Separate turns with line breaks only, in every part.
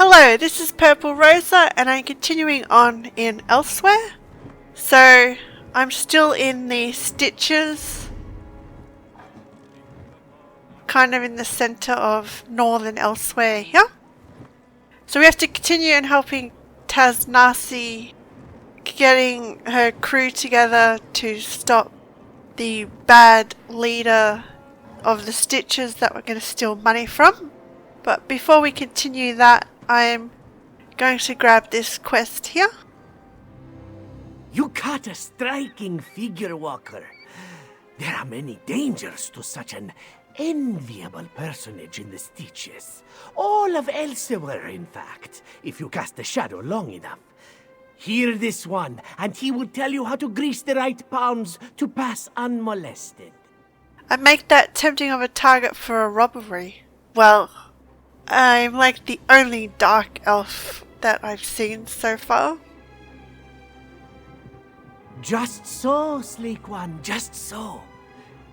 Hello, this is Purple Rosa and I'm continuing on in Elsweyr. So, I'm still in the Stitches, kind of in the centre of northern Elsweyr here. So we have to continue in helping Tasnasi, getting her crew together to stop the bad leader of the Stitches that we're going to steal money from. But before we continue that, I'm going to grab this quest here.
You caught a striking figure, Walker. There are many dangers to such an enviable personage in the Stitches. All of Elsweyr, in fact, if you cast a shadow long enough. Hear this one, and he will tell you how to grease the right palms to pass unmolested.
I make that tempting of a target for a robbery. Well, I'm like the only dark elf that I've seen so far.
Just so, sleek one, just so.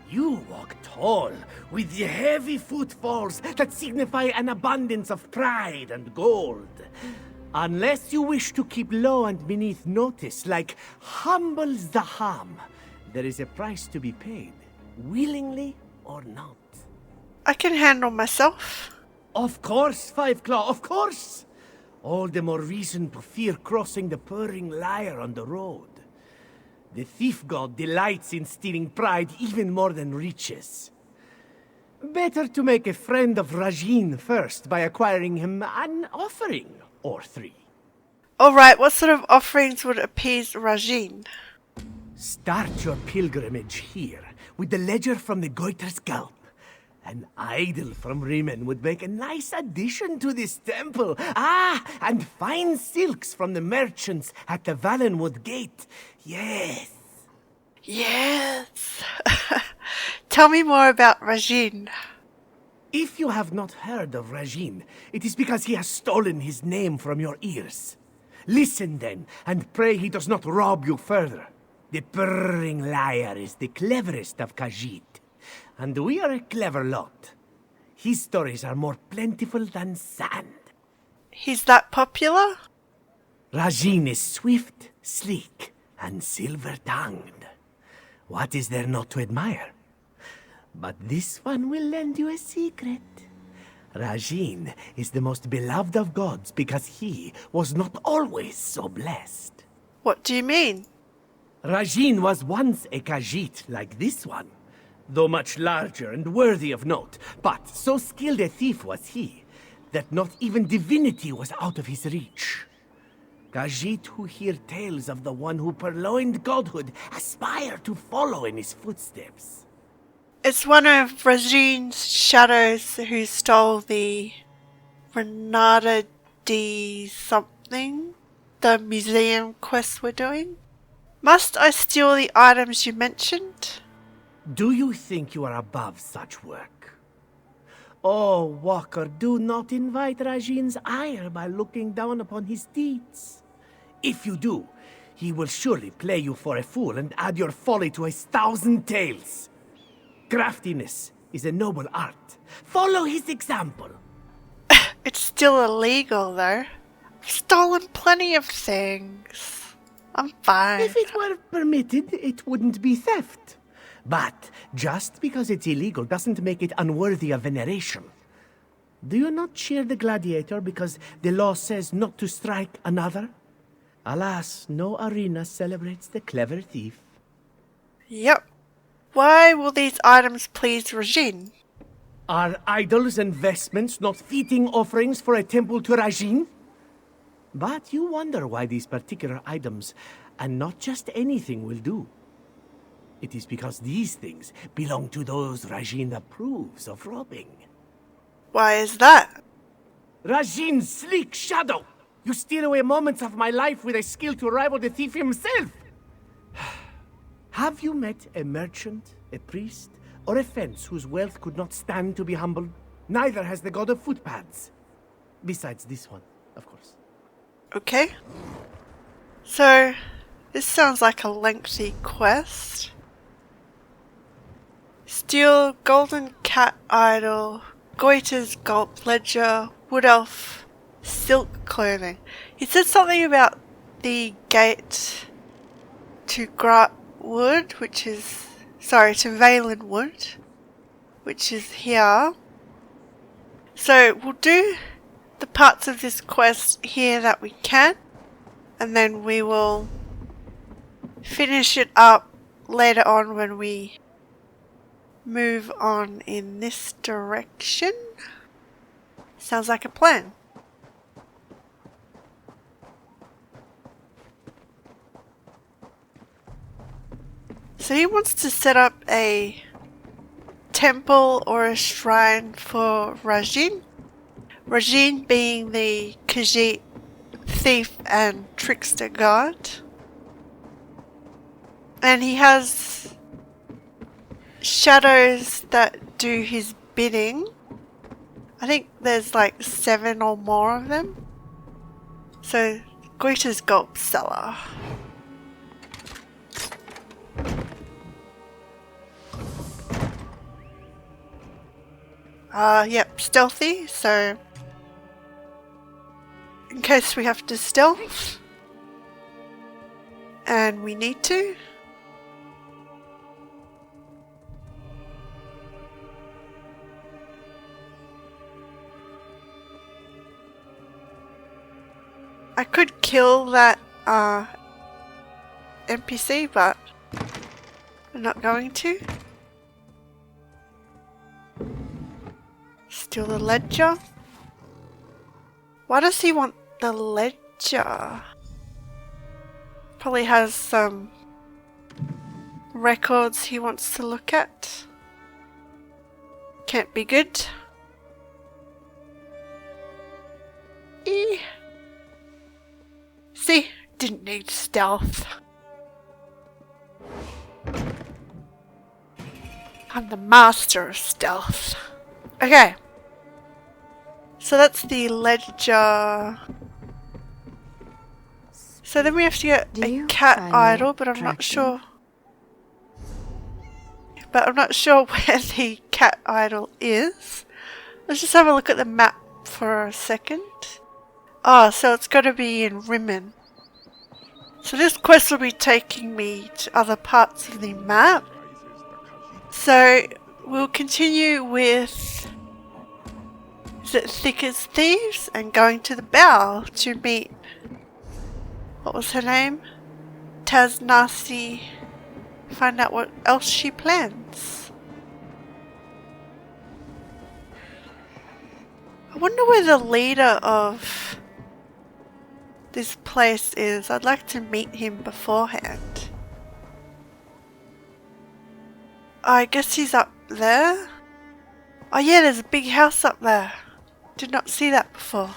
You walk tall, with the heavy footfalls that signify an abundance of pride and gold. Unless you wish to keep low and beneath notice, like humble Zaham, there is a price to be paid, willingly or not.
I can handle myself.
Of course, Five Claw, of course! All the more reason to fear crossing the purring liar on the road. The thief god delights in stealing pride even more than riches. Better to make a friend of Rajin first by acquiring him an offering or three.
Alright, what sort of offerings would appease Rajin?
Start your pilgrimage here with the ledger from the Goiter's Gulp. An idol from Riemann would make a nice addition to this temple. And fine silks from the merchants at the Valenwood Gate. Yes.
Yes. Tell me more about Rajin.
If you have not heard of Rajin, it is because he has stolen his name from your ears. Listen then, and pray he does not rob you further. The purring liar is the cleverest of Khajiit. And we are a clever lot. His stories are more plentiful than sand.
He's that popular?
Rajin is swift, sleek, and silver-tongued. What is there not to admire? But this one will lend you a secret. Rajin is the most beloved of gods because he was not always so blessed.
What do you mean?
Rajin was once a Khajiit like this one, though much larger and worthy of note. But so skilled a thief was he, that not even divinity was out of his reach. Khajiit who hear tales of the one who purloined godhood aspire to follow in his footsteps.
It's one of Rajin's shadows who stole the Renata D something, the museum quest we're doing. Must I steal the items you mentioned?
Do you think you are above such work? Oh, Walker, do not invite Rajin's ire by looking down upon his deeds. If you do, he will surely play you for a fool and add your folly to his 1,000 tales. Craftiness is a noble art. Follow his example.
It's still illegal though. I've stolen plenty of things. I'm fine.
If it were permitted, it wouldn't be theft. But just because it's illegal doesn't make it unworthy of veneration. Do you not cheer the gladiator because the law says not to strike another? Alas, no arena celebrates the clever thief.
Yep. Why will these items please Rajin?
Are idols and vestments not fitting offerings for a temple to Rajin? But you wonder why these particular items, and not just anything, will do. It is because these things belong to those Rajin approves of robbing.
Why is that?
Rajin's sleek shadow! You steal away moments of my life with a skill to rival the thief himself! Have you met a merchant, a priest, or a fence whose wealth could not stand to be humbled? Neither has the god of footpads. Besides this one, of course.
Okay. So, this sounds like a lengthy quest. Steal Golden Cat Idol, Goiter's Gulp Ledger, Wood Elf, silk clothing. He said something about the gate to Wood, which is, sorry, to Valen Wood, which is here. So we'll do the parts of this quest here that we can, and then we will finish it up later on when we move on in this direction. Sounds like a plan. So he wants to set up a temple or a shrine for Rajin. Rajin being the Khajiit thief and trickster god. And he has shadows that do his bidding. I think there's like 7 or more of them. So, Goita's Gulp Cellar. Yep, stealthy, so in case we have to stealth, and we need to. I could kill that NPC, but I'm not going to. Steal the ledger. Why does he want the ledger? Probably has some records he wants to look at. Can't be good. See? Didn't need stealth. I'm the master of stealth. Okay. So that's the ledger. So then we have to get a cat idol, but I'm not sure. But I'm not sure where the cat idol is. Let's just have a look at the map for a second. Oh, so it's got to be in Rimmen. So this quest will be taking me to other parts of the map. So we'll continue with, is it Thick as Thieves, and going to the Bow to meet, what was her name? Tasnasi. Find out what else she plans. I wonder where the leader of this place is. I'd like to meet him beforehand. I guess he's up there. Oh yeah, there's a big house up there. Did not see that before.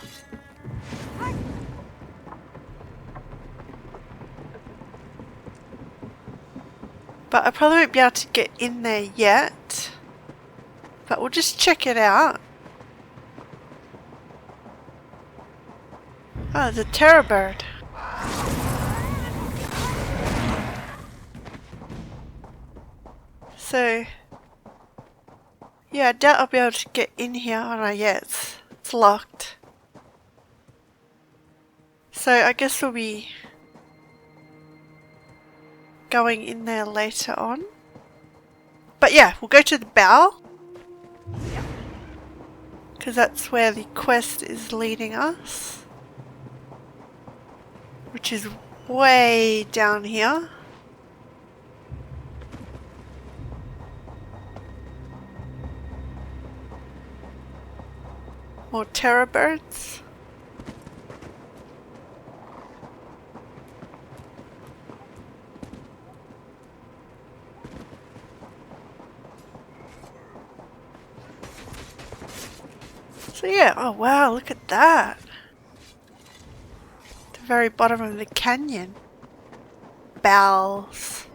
But I probably won't be able to get in there yet. But we'll just check it out. Oh, there's a terror bird. So, yeah, I doubt I'll be able to get in here. Oh no, yeah, it's locked. So I guess we'll be going in there later on. But yeah, we'll go to the Bow, because that's where the quest is leading us, which is way down here. More terror birds. So yeah, oh wow, look at that. The very bottom of the canyon. Bowels.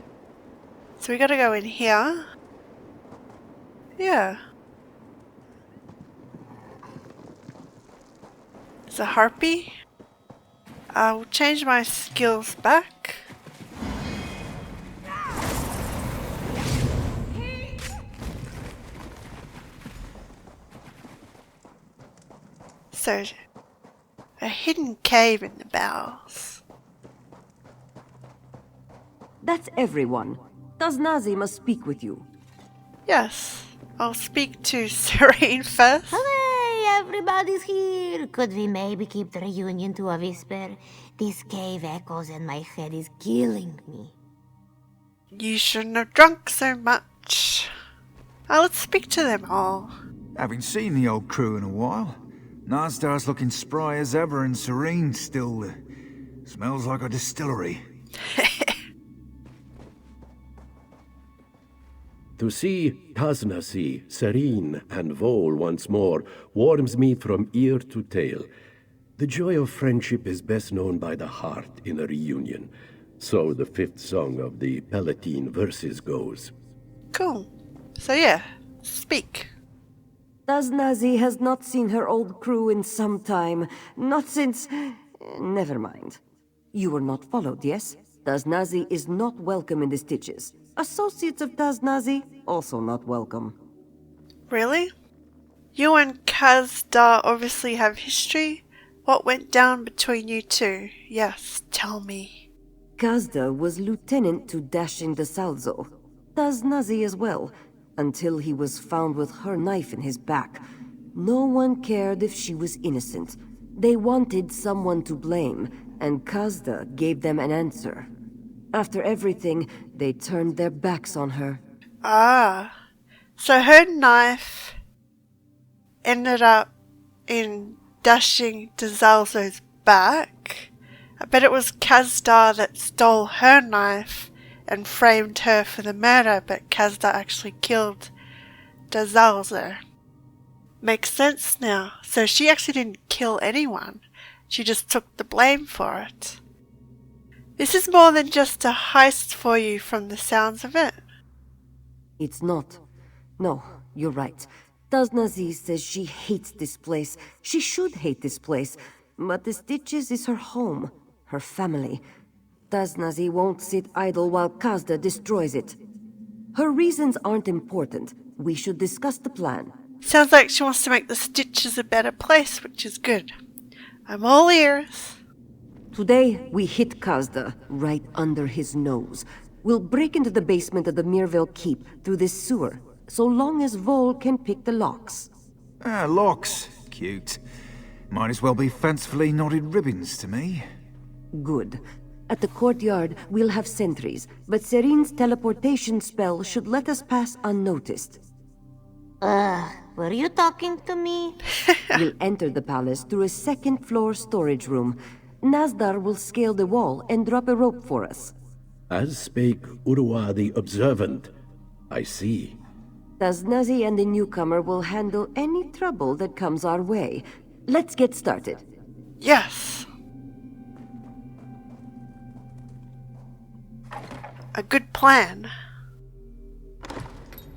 So we gotta go in here. Yeah. There's a harpy. I'll change my skills back. So, A hidden cave in the Bowels.
That's everyone. Tasnasi must speak with you.
Yes, I'll speak to Serene first.
Hooray! Everybody's here! Could we maybe keep the reunion to a whisper? This cave echoes and my head is killing me.
You shouldn't have drunk so much. Let's speak to them all.
Haven't seen the old crew in a while. Nazdar's looking spry as ever and Serene still smells like a distillery.
To see Tasnasi, Serene, and Vole once more warms me from ear to tail. The joy of friendship is best known by the heart in a reunion. So the fifth song of the Palatine verses goes.
Cool. So yeah, speak.
Tasnasi has not seen her old crew in some time. Not since... Never mind. You were not followed, yes? Tasnasi is not welcome in the Stitches. Associates of Tasnasi, also not welcome.
Really? You and Kasda obviously have history. What went down between you two? Yes, tell me.
Kasda was lieutenant to Dashing the Salzo. Tasnasi as well, until he was found with her knife in his back. No one cared if she was innocent. They wanted someone to blame, and Kasda gave them an answer. After everything, they turned their backs on her.
Ah, so her knife ended up in Dashing DeZalzo's back. I bet it was Kasda that stole her knife and framed her for the murder, but Kasda actually killed DeZalzo. Makes sense now. So she actually didn't kill anyone. She just took the blame for it. This is more than just a heist for you from the sounds of it.
It's not. No, you're right. Tasnasi says she hates this place. She should hate this place. But the Stitches is her home, her family. Tasnasi won't sit idle while Kasda destroys it. Her reasons aren't important. We should discuss the plan.
Sounds like she wants to make the Stitches a better place, which is good. I'm all ears.
Today, we hit Kasda right under his nose. We'll break into the basement of the Mirville Keep through this sewer, so long as Vole can pick the locks.
Ah, locks. Cute. Might as well be fancifully knotted ribbons to me.
Good. At the courtyard, we'll have sentries, but Serene's teleportation spell should let us pass unnoticed.
Were you talking to me?
We'll enter the palace through a second-floor storage room. Nazdar will scale the wall and drop a rope for us.
As spake Urwa the Observant. I see.
Tasnasi and the newcomer will handle any trouble that comes our way. Let's get started.
Yes. A good plan.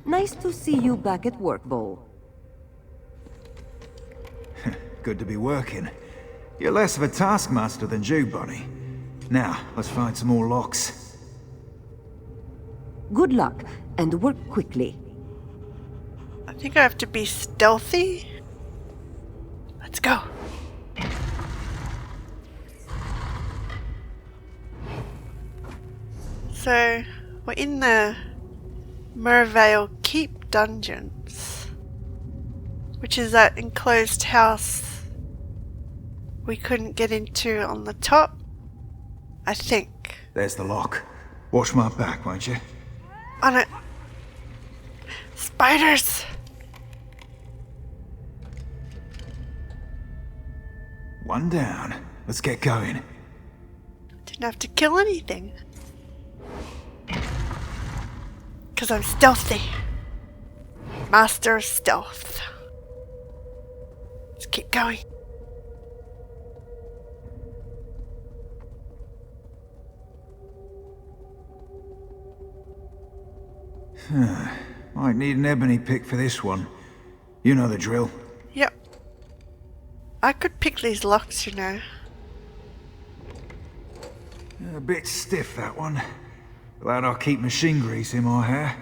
Nice to see you back at work, Vole.
Good to be working. You're less of a taskmaster than Jew, Bonnie. Now, let's find some more locks.
Good luck, and work quickly.
I think I have to be stealthy. Let's go. So, we're in the Mervale Keep dungeons, which is that enclosed house we couldn't get into on the top, I think.
There's the lock. Watch my back, won't you?
On it. Spiders!
One down. Let's get going.
Didn't have to kill anything. 'Cause I'm stealthy. Master of stealth. Let's keep going.
Might need an ebony pick for this one. You know the drill.
Yep. I could pick these locks, you know.
A bit stiff, that one. Glad I keep machine grease in my hair.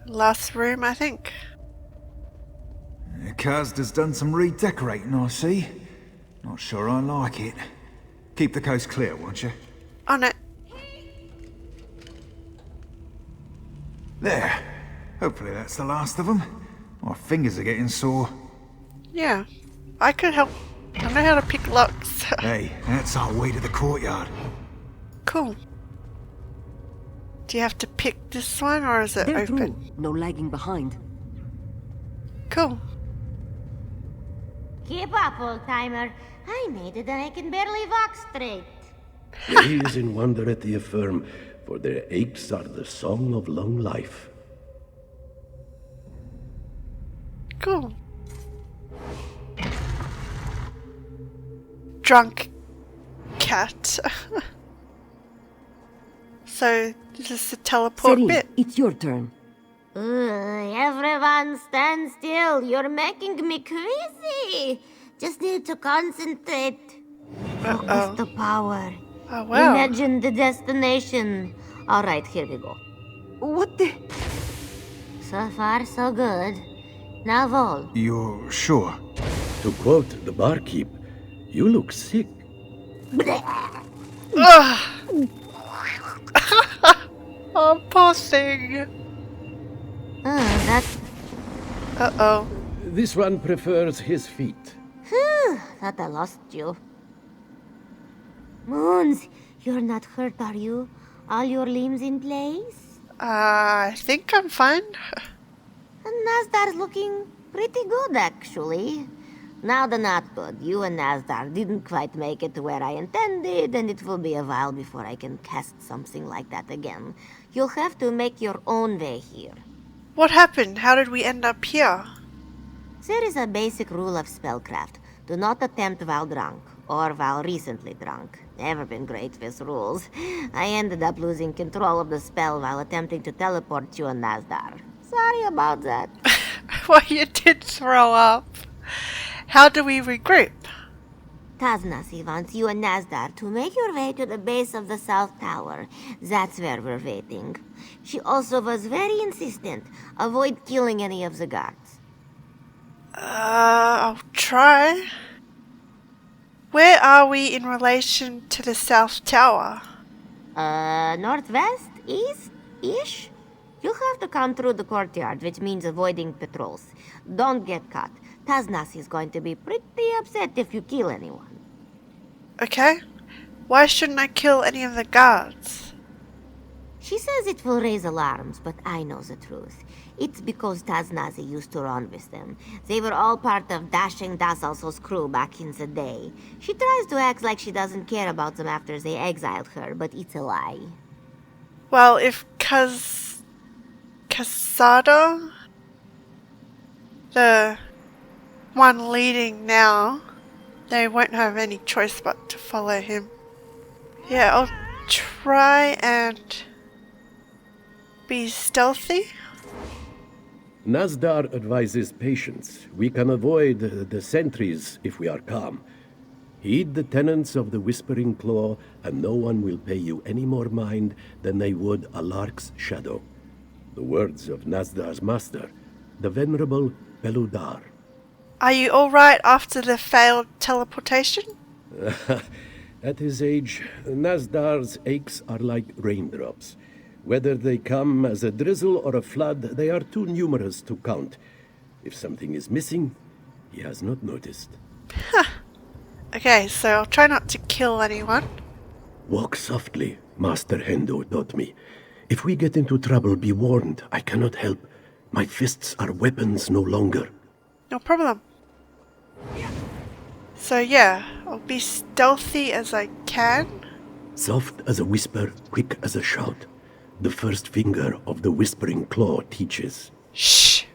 Last room, I think.
Kasda's done some redecorating, I see. Not sure I like it. Keep the coast clear, won't you?
On it.
There. Hopefully that's the last of them. My fingers are getting sore.
Yeah. I could help. I know how to pick locks.
Hey, that's our way to the courtyard.
Cool. Do you have to pick this one or is it
They're
open?
through. No lagging behind.
Cool.
Keep up, old-timer. I made it and I can barely walk straight.
Gaze in wonder at the affirm, for their aches are the song of long life.
Cool. Drunk cat. So, this is the teleport
Serene,
bit.
it's your turn.
Everyone stand still. You're making me crazy. Just need to concentrate. Focus the power.
Oh, wow.
Imagine the destination. Alright, here we go.
What the?
So far, so good. Now, Vol.
You're sure?
To quote the barkeep, you look sick.
Oh, poor thing.
That's...
Uh-oh.
This one prefers his feet.
Thought I lost you. Moons, you're not hurt, are you? All your limbs in place?
I think I'm fine.
And Nazdar's looking pretty good, actually. Now the not good. You and Nazdar didn't quite make it to where I intended, and it will be a while before I can cast something like that again. You'll have to make your own way here.
What happened? How did we end up here?
There is a basic rule of spellcraft. Do not attempt while drunk, or while recently drunk. Never been great with rules. I ended up losing control of the spell while attempting to teleport you and Nazdar. Sorry about that.
Well, you did throw up. How do we regroup?
Tasnasi wants you and Nazdar to make your way to the base of the South Tower. That's where we're waiting. She also was very insistent. Avoid killing any of the guards.
I'll try. Where are we in relation to the South Tower?
Northwest? East-ish? You'll have to come through the courtyard, which means avoiding patrols. Don't get caught. Tasnasi is going to be pretty upset if you kill anyone.
Okay. Why shouldn't I kill any of the guards?
She says it will raise alarms, but I know the truth. It's because Tasnasi used to run with them. They were all part of Dashing Dasalso's crew back in the day. She tries to act like she doesn't care about them after they exiled her, but it's a lie.
Well, if Kasda, the one leading now, they won't have any choice but to follow him. Yeah, I'll try and be stealthy.
Nazdar advises patience. We can avoid the sentries if we are calm. Heed the tenets of the Whispering Claw, and no one will pay you any more mind than they would a lark's shadow. The words of Nazdar's master, the venerable Beludar.
Are you alright after the failed teleportation?
At his age, Nazdar's aches are like raindrops. Whether they come as a drizzle or a flood, they are too numerous to count. If something is missing, he has not noticed.
Okay, so I'll try not to kill anyone.
Walk softly, Master Hendo taught me. If we get into trouble, be warned. I cannot help. My fists are weapons no longer.
No problem. So yeah, I'll be stealthy as I can.
Soft as a whisper, quick as a shout. The first finger of the Whispering Claw teaches.
Shh!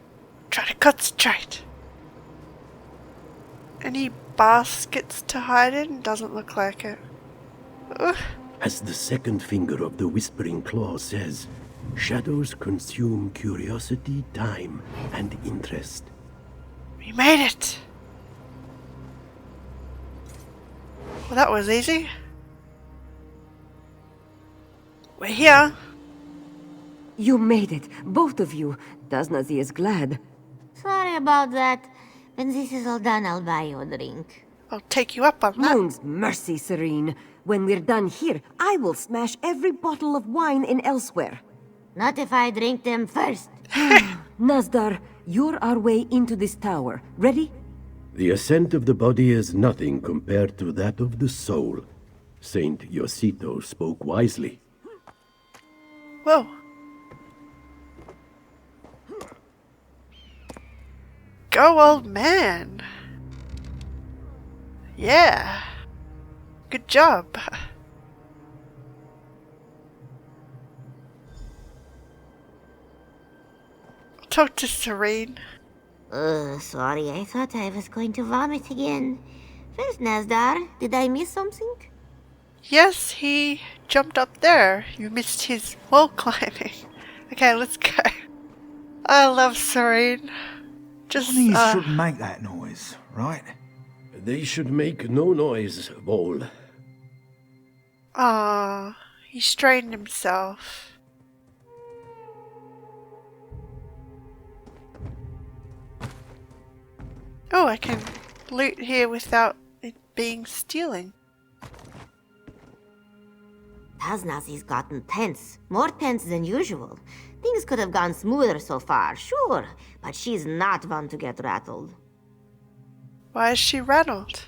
Try to concentrate. Any baskets to hide in? Doesn't look like it. Ugh.
As the second finger of the Whispering Claw says, shadows consume curiosity, time, and interest.
We made it! Well, that was easy. We're here.
You made it, both of you. Tasnasi is glad.
Sorry about that. When this is all done, I'll buy you a drink.
I'll take you up on that.
Moon's mercy, Serene. When we're done here, I will smash every bottle of wine in Elsweyr.
Not if I drink them first.
Nazdar, you're our way into this tower. Ready?
The ascent of the body is nothing compared to that of the soul. Saint Yosito spoke wisely.
Whoa. Go, old man. Yeah. Good job. Talk to Serene.
Sorry, I thought I was going to vomit again. First, Nazdar, did I miss something?
Yes, he jumped up there. You missed his wall climbing. Okay, let's go. I love Serene. Just,
Bunnies shouldn't make that noise, right?
They should make no noise, Vol.
he strained himself. Oh, I can loot here without it being stealing.
Tasnasi's gotten tense. More tense than usual. Things could have gone smoother so far, sure, but she's not one to get rattled.
Why is she rattled?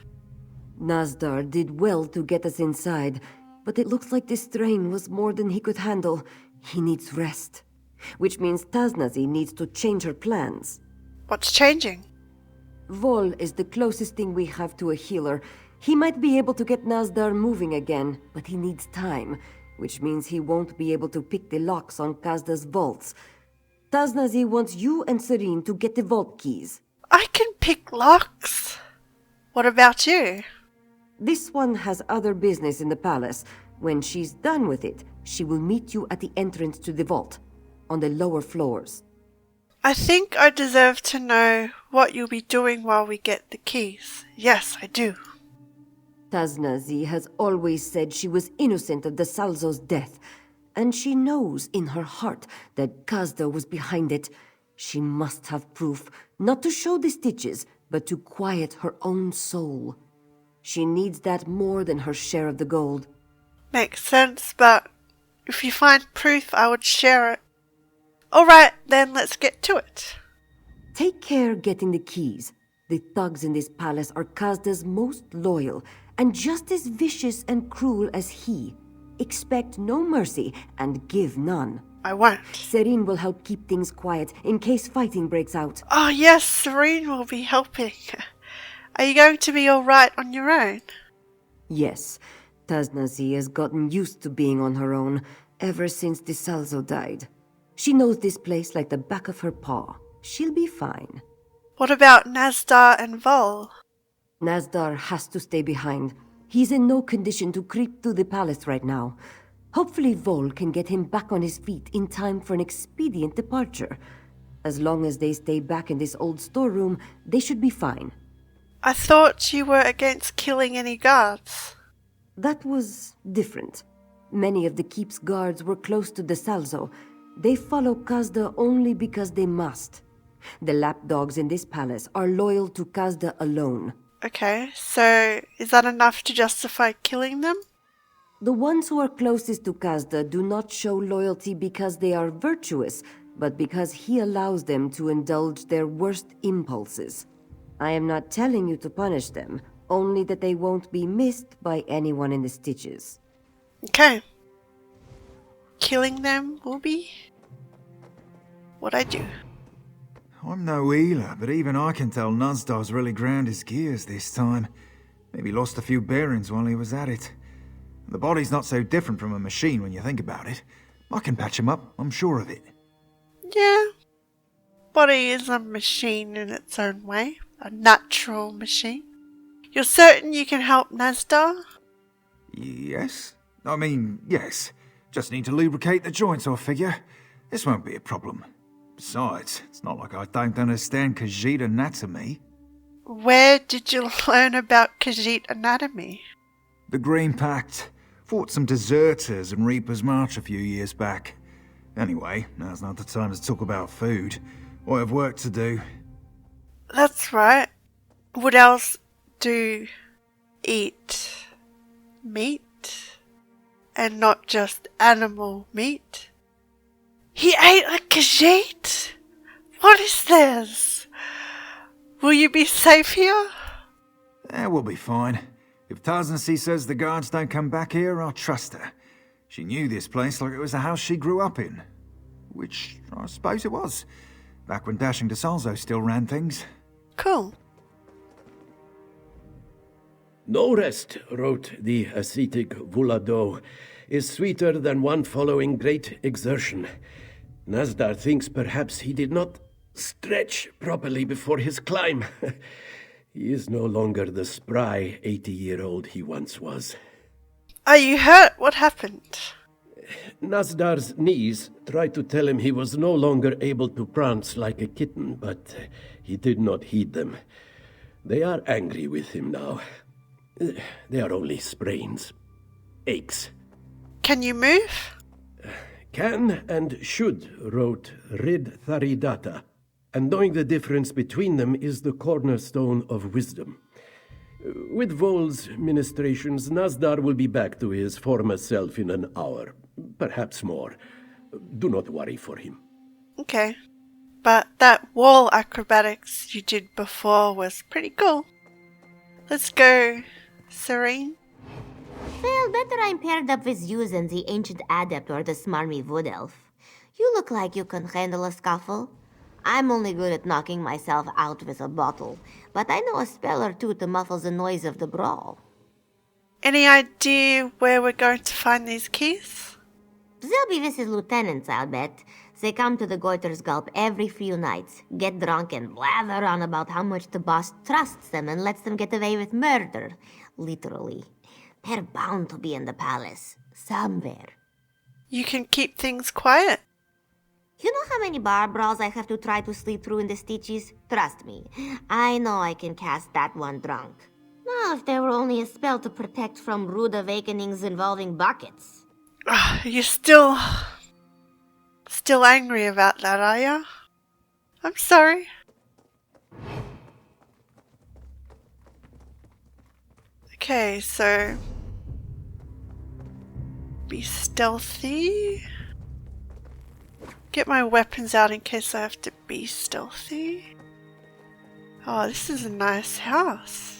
Nazdar did well to get us inside, but it looks like this strain was more than he could handle. He needs rest. Which means Tasnasi needs to change her plans.
What's changing?
Vol is the closest thing we have to a healer. He might be able to get Nazdar moving again, but he needs time, which means he won't be able to pick the locks on Kasda's vaults. Tasnasi wants you and Serene to get the vault keys.
I can pick locks. What about you?
This one has other business in the palace. When she's done with it, she will meet you at the entrance to the vault, on the lower floors.
I think I deserve to know what you'll be doing while we get the keys. Yes, I do.
Tasnasi has always said she was innocent of the Salzo's death, and she knows in her heart that Kasda was behind it. She must have proof, not to show the stitches, but to quiet her own soul. She needs that more than her share of the gold.
Makes sense, but if you find proof, I would share it. Alright, then let's get to it.
Take care getting the keys. The thugs in this palace are Kasda's most loyal, and just as vicious and cruel as he. Expect no mercy, and give none.
I won't.
Serene will help keep things quiet, in case fighting breaks out.
Oh yes, Serene will be helping. Are you going to be alright on your own?
Yes, Tasnasi has gotten used to being on her own, ever since the Salzo died. She knows this place like the back of her paw. She'll be fine.
What about Nazdar and Vol?
Nazdar has to stay behind. He's in no condition to creep through the palace right now. Hopefully Vol can get him back on his feet in time for an expedient departure. As long as they stay back in this old storeroom, they should be fine.
I thought you were against killing any guards.
That was different. Many of the keep's guards were close to the Salzo. They follow Kasda only because they must. The lapdogs in this palace are loyal to Kasda alone.
Okay, so is that enough to justify killing them?
The ones who are closest to Kasda do not show loyalty because they are virtuous, but because he allows them to indulge their worst impulses. I am not telling you to punish them, only that they won't be missed by anyone in the stitches.
Okay. Killing them will be what I do.
I'm no healer, but even I can tell Nazdar's really ground his gears this time. Maybe lost a few bearings while he was at it. The body's not so different from a machine when you think about it. I can patch him up, I'm sure of it.
Yeah. Body is a machine in its own way. A natural machine. You're certain you can help Nazdar?
Yes? I mean, yes. Just need to lubricate the joints, I figure. This won't be a problem. Besides, it's not like I don't understand Khajiit anatomy.
Where did you learn about Khajiit anatomy?
The Green Pact fought some deserters in Reaper's March a few years back. Anyway, now's not the time to talk about food. I have work to do.
That's right. Would else do eat meat and not just animal meat? He ate a Khajiit? What is this? Will you be safe here?
We'll be fine. If Tasnasi says the guards don't come back here, I'll trust her. She knew this place like it was the house she grew up in. Which, I suppose it was. Back when Dashing de Salzo still ran things.
Cool.
No rest, wrote the ascetic Vulado, is sweeter than one following great exertion. Nazdar thinks perhaps he did not stretch properly before his climb. He is no longer the spry 80-year-old he once was.
Are you hurt? What happened?
Nazdar's knees tried to tell him he was no longer able to prance like a kitten, but he did not heed them. They are angry with him now. They are only sprains. Aches.
Can you move?
Can and should, wrote Rid Tharidata, and knowing the difference between them is the cornerstone of wisdom. With Vol's ministrations, Nazdar will be back to his former self in an hour, perhaps more. Do not worry for him.
Okay. But that wall acrobatics you did before was pretty cool. Let's go, Serene.
Well, better I'm paired up with you than the ancient adept or the smarmy wood elf. You look like you can handle a scuffle. I'm only good at knocking myself out with a bottle, but I know a spell or two to muffle the noise of the brawl.
Any idea where we're going to find these keys?
They'll be with his lieutenants, I'll bet. They come to the Goiter's Gulp every few nights, get drunk and blather on about how much the boss trusts them and lets them get away with murder. Literally. They're bound to be in the palace, somewhere.
You can keep things quiet.
You know how many bar brawls I have to try to sleep through in the stitches? Trust me, I know I can cast that one drunk. Now, if there were only a spell to protect from rude awakenings involving buckets.
You're still angry about that, are you? I'm sorry. Okay, so be stealthy. Get my weapons out in case I have to be stealthy. Oh, this is a nice house.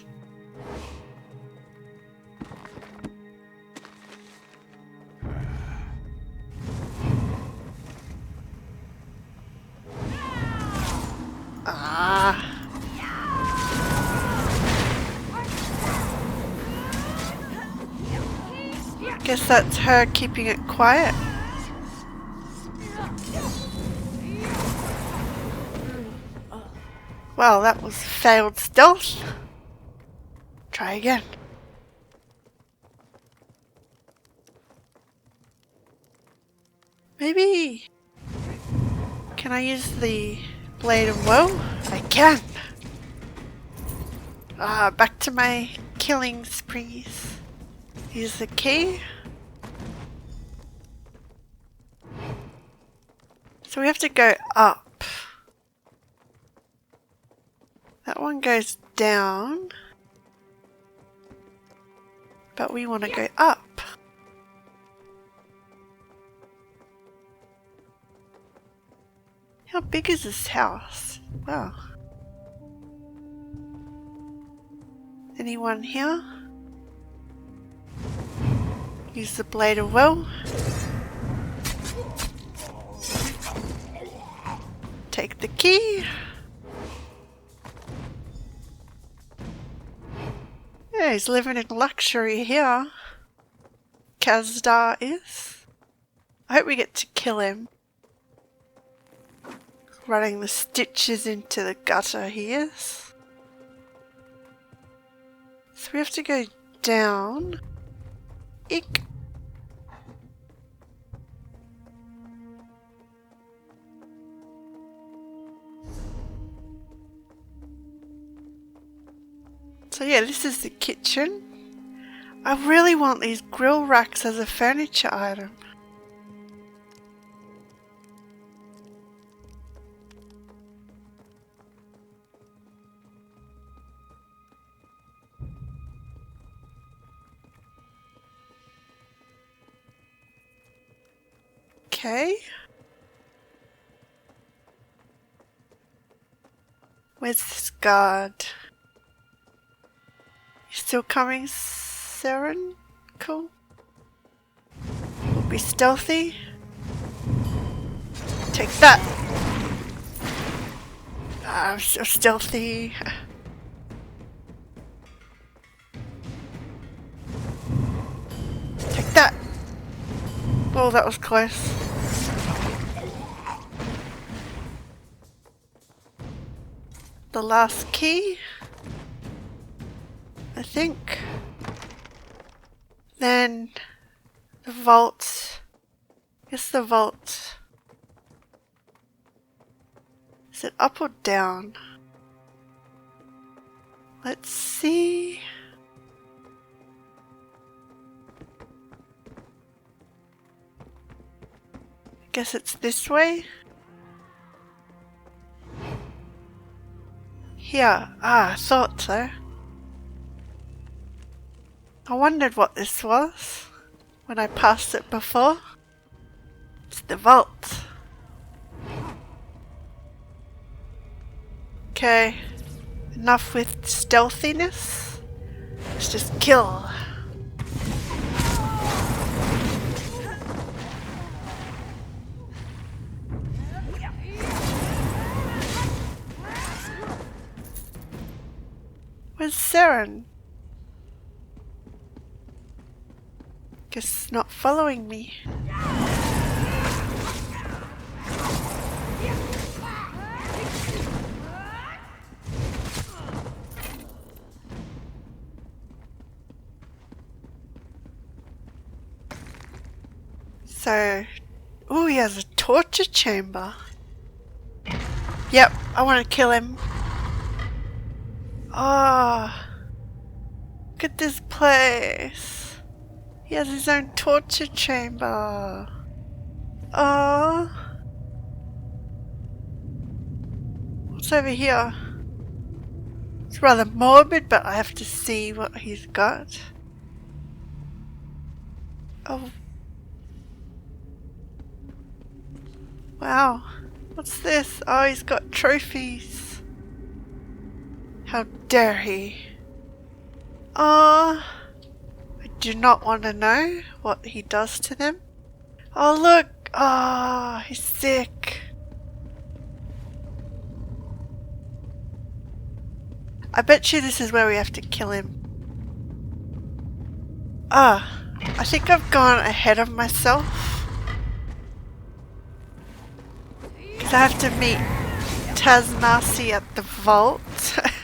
Guess that's her keeping it quiet. Well, that was failed stealth. Try again. Maybe... Can I use the Blade of Woe? I can! Back to my killing sprees. Use the key. So we have to go up. That one goes down. But we want to go up. How big is this house? Wow. Anyone here? Use the Blade of Will. Take the key. Yeah, he's living in luxury here. Kasda is. I hope we get to kill him. Running the stitches into the gutter he is. So we have to go down. Eek. So yeah, this is the kitchen. I really want these grill racks as a furniture item. Okay. Where's this guard? You still coming, Saren? Cool. We'll be stealthy. Take that! I'm so stealthy. Take that! Oh, that was close. The last key, I think. Then the vault. Guess the vault. Is it up or down? Let's see. I guess it's this way. Here. Ah, I thought so. I wondered what this was when I passed it before. It's the vault. Okay, enough with stealthiness. Let's just kill. Where's Saren? Guess not following me. So, ooh, he has a torture chamber. Yep, I want to kill him. Oh, look at this place. He has his own torture chamber. Oh, what's over here? It's rather morbid, but I have to see what he's got. Oh. Wow, what's this? Oh, he's got trophies. How dare he? I do not want to know what he does to them. Oh, look! Oh, he's sick. I bet you this is where we have to kill him. I think I've gone ahead of myself. I have to meet Tasnasi at the vault.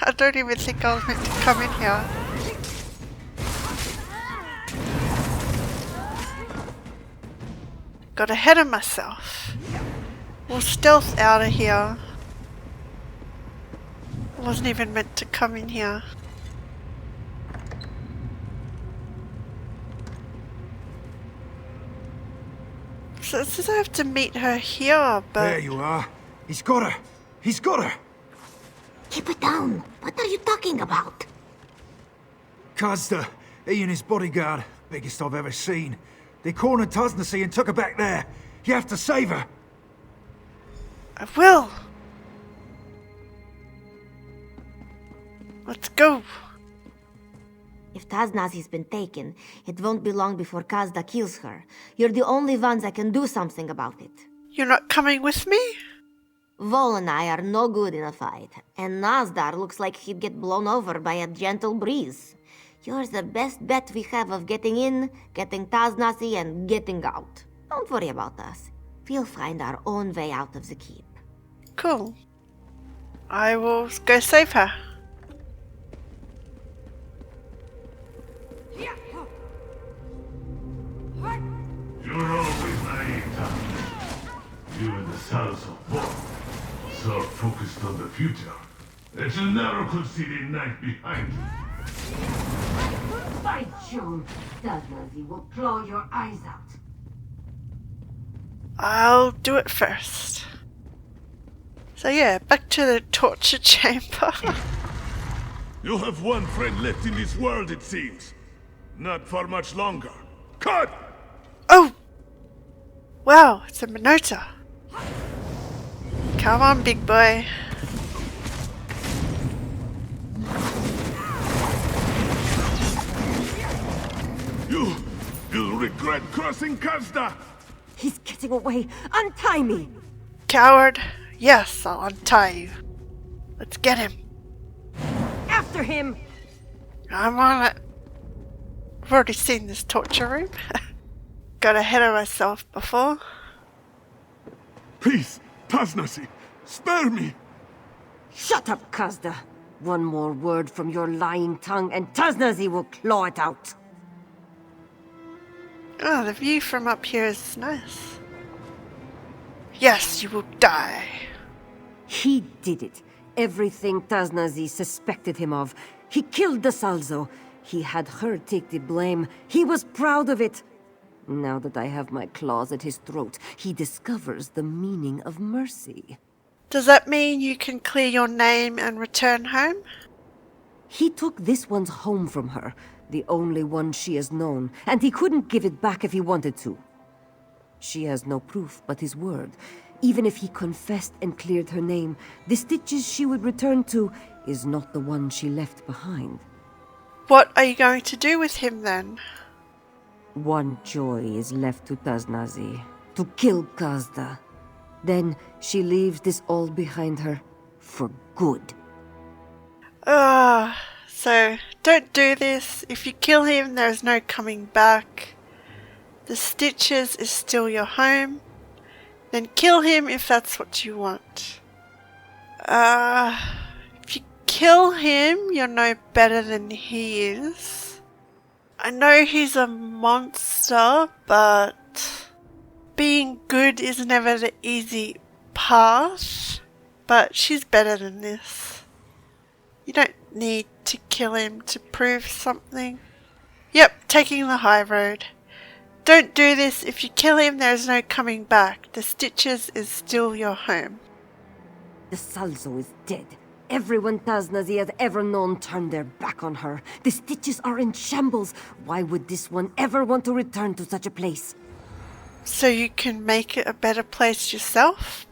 I don't even think I was meant to come in here. Got ahead of myself. We'll stealth out of here. I wasn't even meant to come in here. So it says I have to meet her here, but...
There you are. He's got her. He's got her.
Keep it down. What are you talking about?
Kasda, he and his bodyguard, biggest I've ever seen. They cornered Tasnasi and took her back there. You have to save her.
I will. Let's go.
If Tasnasi's been taken, it won't be long before Kasda kills her. You're the only ones that can do something about it.
You're not coming with me?
Vol and I are no good in a fight, and Nazdar looks like he'd get blown over by a gentle breeze. You're the best bet we have of getting in, getting Tasnasi, and getting out. Don't worry about us. We'll find our own way out of the keep.
Cool. I will go save her.
You're always naive, Tasnasi. You and the sons of war, so focused on the future that you never could see the night behind you.
By Jove, Tasnasi will claw your eyes out.
I'll do it first. So yeah, back to the torture chamber.
You have one friend left in this world, it seems. Not for much longer. Cut!
Oh! Wow, it's a Minota. Come on, big boy.
You'll regret crossing Kasda!
He's getting away. Untie me!
Coward. Yes, I'll untie you. Let's get him.
After him!
I'm on it. I've already seen this torture room. Got ahead of myself before.
Please, Tasnasi, spare me!
Shut up, Kasda. One more word from your lying tongue and Tasnasi will claw it out.
Oh, the view from up here is nice. Yes, you will die.
He did it. Everything Tasnasi suspected him of. He killed the Salzo. He had her take the blame. He was proud of it. Now that I have my claws at his throat, he discovers the meaning of mercy.
Does that mean you can clear your name and return home?
He took this one's home from her, the only one she has known, and he couldn't give it back if he wanted to. She has no proof but his word. Even if he confessed and cleared her name, the stitches she would return to is not the one she left behind.
What are you going to do with him then?
One joy is left to Tasnasi, to kill Kasda. Then she leaves this all behind her, for good.
So don't do this. If you kill him, there's no coming back. The Stitches is still your home. Then kill him if that's what you want. If you kill him, you're no better than he is. I know he's a monster, but being good is never the easy path. But she's better than this. You don't need to kill him to prove something. Yep, taking the high road. Don't do this. If you kill him, there's no coming back. The Stitches is still your home.
The Salzo is dead. Everyone Tasnasi has ever known turned their back on her. The Stitches are in shambles. Why would this one ever want to return to such a place?
So you can make it a better place yourself?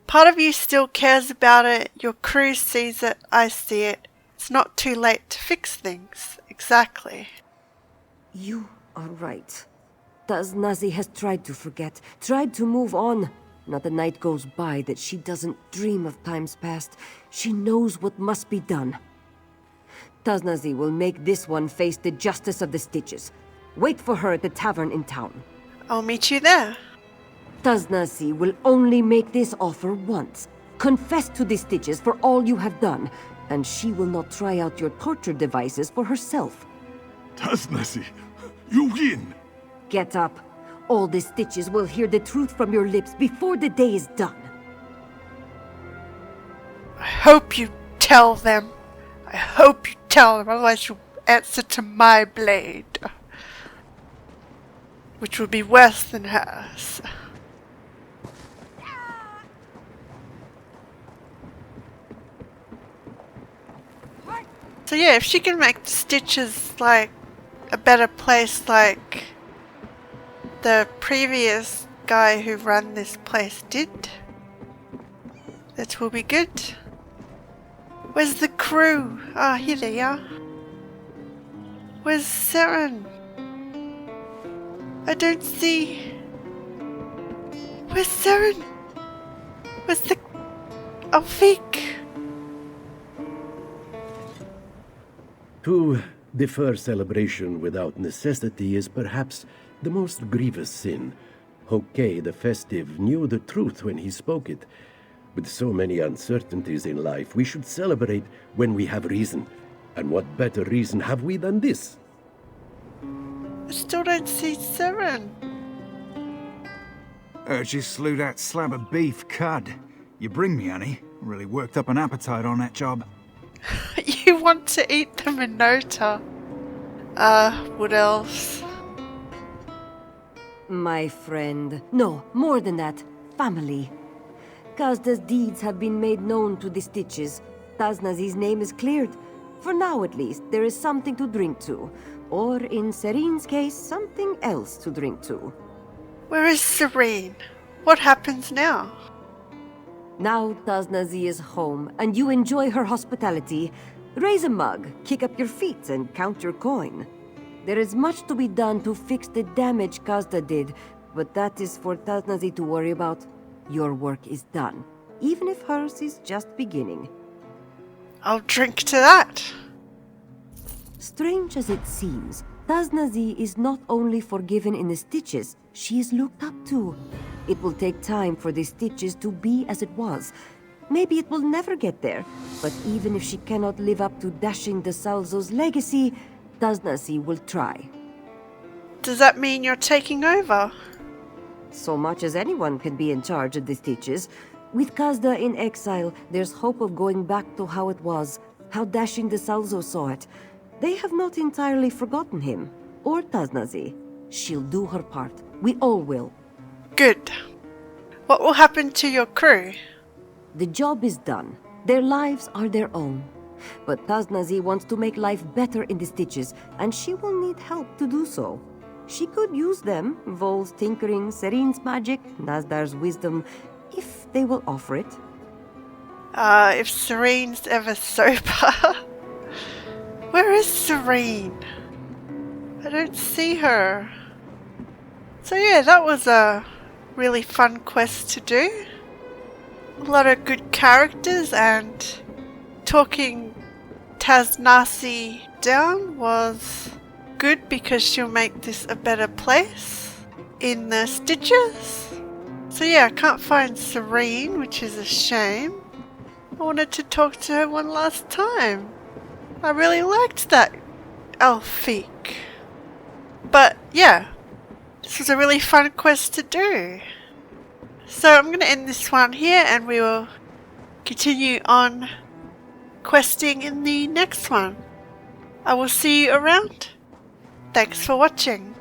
Part of you still cares about it. Your crew sees it. I see it. It's not too late to fix things. Exactly.
You are right. Tasnasi has tried to forget, tried to move on. Not a night goes by that she doesn't dream of times past. She knows what must be done. Tasnasi will make this one face the justice of the Stitches. Wait for her at the tavern in town.
I'll meet you there.
Tasnasi will only make this offer once. Confess to the Stitches for all you have done, and she will not try out your torture devices for herself.
Tasnasi, you win!
Get up. All the Stitches will hear the truth from your lips before the day is done.
I hope you tell them. I hope you tell them, otherwise you'll answer to my blade. Which will be worse than hers. So yeah, if she can make the Stitches like a better place like the previous guy who ran this place did, that will be good. Where's the crew? Ah, here they are. Where's Seren? I don't see. Where's Seren? Where's the Alfik?
To defer celebration without necessity is perhaps the most grievous sin. Hokey the Festive knew the truth when he spoke it. With so many uncertainties in life, we should celebrate when we have reason. And what better reason have we than this?
I still don't see Seren.
She slew that slab of beef cud. You bring me, honey. Really worked up an appetite on that job.
You want to eat the Minota. What else?
My friend. No, more than that. Family. Kasda's deeds have been made known to the Stitches. Tasnasi's name is cleared. For now, at least, there is something to drink to. Or, in Serene's case, something else to drink to.
Where is Serene? What happens now?
Now Tasnasi is home, and you enjoy her hospitality. Raise a mug, kick up your feet, and count your coin. There is much to be done to fix the damage Kasda did, but that is for Tasnasi to worry about. Your work is done, even if hers is just beginning.
I'll drink to that.
Strange as it seems, Tasnasi is not only forgiven in the stitches, she is looked up to. It will take time for the stitches to be as it was. Maybe it will never get there, but even if she cannot live up to Dashing the Salzo's legacy, Tasnasi will try.
Does that mean you're taking over?
So much as anyone can be in charge of the stitches. With Kasda in exile, there's hope of going back to how it was, how Dashing the Salzo saw it. They have not entirely forgotten him, or Tasnasi. She'll do her part. We all will.
Good. What will happen to your crew?
The job is done. Their lives are their own. But Tasnasi wants to make life better in the stitches, and she will need help to do so. She could use them, Vol's tinkering, Serene's magic, Nazdar's wisdom, if they will offer it.
If Serene's ever sober. Where is Serene? I don't see her. So yeah, that was a really fun quest to do. A lot of good characters, and talking Tasnasi down was good because she'll make this a better place in the stitches. So yeah, I can't find Serene, which is a shame. I wanted to talk to her one last time. I really liked that Elfique. But yeah, this was a really fun quest to do. So I'm going to end this one here, and we will continue on questing in the next one. I will see you around. Thanks for watching.